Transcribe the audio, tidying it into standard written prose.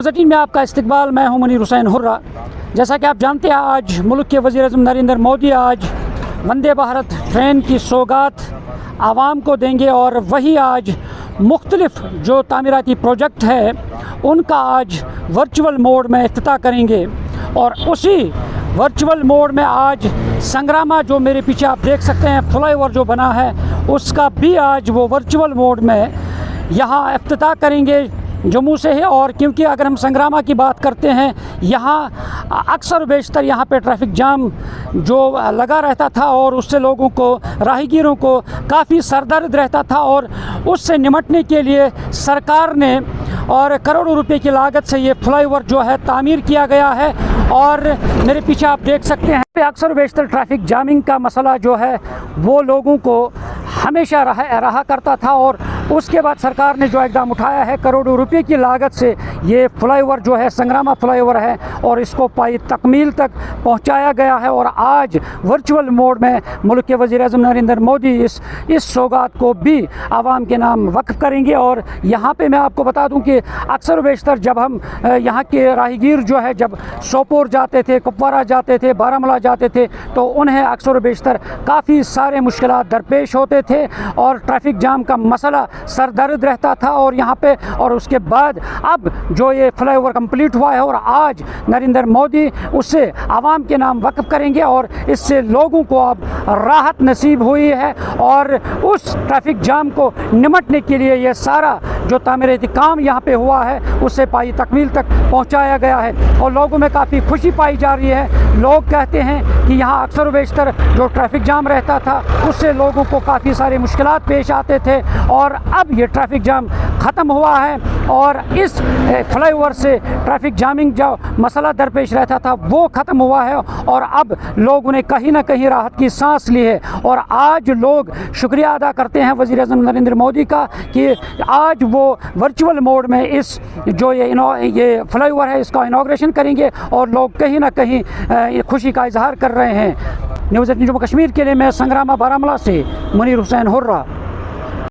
18 میں آپ کا استقبال. میں ہوں منیر حسین ہرہ. جیسا کہ آپ جانتے ہیں آج ملک کے وزیر اعظم نریندر مودی آج وندے بھارت ٹرین کی سوگات عوام کو دیں گے اور وہی آج مختلف جو تعمیراتی پروجیکٹ ہے ان کا آج ورچوئل موڈ میں افتتاح کریں گے. اور اسی ورچوئل موڈ میں آج سنگراما جو میرے پیچھے آپ دیکھ سکتے ہیں فلائی اوور جو بنا ہے اس کا بھی آج وہ ورچوئل موڈ میں یہاں افتتاح کریں گے جموں سے ہے. اور کیونکہ اگر ہم سنگراما کی بات کرتے ہیں یہاں اکثر و بیشتر یہاں پہ ٹریفک جام جو لگا رہتا تھا اور اس سے لوگوں کو راہگیروں کو کافی سردرد رہتا تھا اور اس سے نمٹنے کے لیے سرکار نے اور کروڑوں روپے کی لاگت سے یہ فلائی اوور جو ہے تعمیر کیا گیا ہے. اور میرے پیچھے آپ دیکھ سکتے ہیں اکثر و بیشتر ٹریفک جامنگ کا مسئلہ جو ہے وہ لوگوں کو ہمیشہ رہا کرتا تھا اور اس کے بعد سرکار نے جو اقدام اٹھایا ہے کروڑوں روپے کی لاگت سے یہ فلائی اوور جو ہے سنگراما فلائی اوور ہے اور اس کو پائی تکمیل تک پہنچایا گیا ہے. اور آج ورچوئل موڈ میں ملک کے وزیر اعظم نریندر مودی اس سوگات کو بھی عوام کے نام وقف کریں گے. اور یہاں پہ میں آپ کو بتا دوں کہ اکثر و بیشتر جب ہم یہاں کے راہگیر جو ہے جب سوپور جاتے تھے کپوارہ جاتے تھے بارہمولہ جاتے تھے تو انہیں اکثر و بیشتر کافی سارے مشکلات درپیش ہوتے تھے اور ٹریفک جام کا مسئلہ سردرد رہتا تھا. اور یہاں پہ اور اس کے بعد اب جو یہ فلائی اوور کمپلیٹ ہوا ہے اور آج نریندر مودی اسے عوام کے نام وقف کریں گے اور اس سے لوگوں کو اب راحت نصیب ہوئی ہے اور اس ٹریفک جام کو نمٹنے کے لیے یہ سارا جو تعمیراتی کام یہاں پہ ہوا ہے اسے پائی تکمیل تک پہنچایا گیا ہے اور لوگوں میں کافی خوشی پائی جا رہی ہے. لوگ کہتے ہیں کہ یہاں اکثر و بیشتر جو ٹریفک جام رہتا تھا اس سے لوگوں کو کافی سارے مشکلات پیش آتے تھے اور اب یہ ٹریفک جام ختم ہوا ہے اور اس فلائی اوور سے ٹریفک جامنگ جو مسئلہ درپیش رہتا تھا وہ ختم ہوا ہے اور اب لوگوں نے کہیں نہ کہیں راحت کی سانس لی ہے. اور آج لوگ شکریہ ادا کرتے ہیں وزیر اعظم نریندر مودی کا کہ آج وہ ورچوئل موڈ میں اس جو یہ فلائی اوور ہے اس کا انوگریشن کریں گے اور لوگ کہیں نہ کہیں خوشی کا اظہار کر رہے ہیں. نیوز 18 جموں کشمیر کے لیے میں سنگراما بارہمولہ سے منیر حسین ہرہ.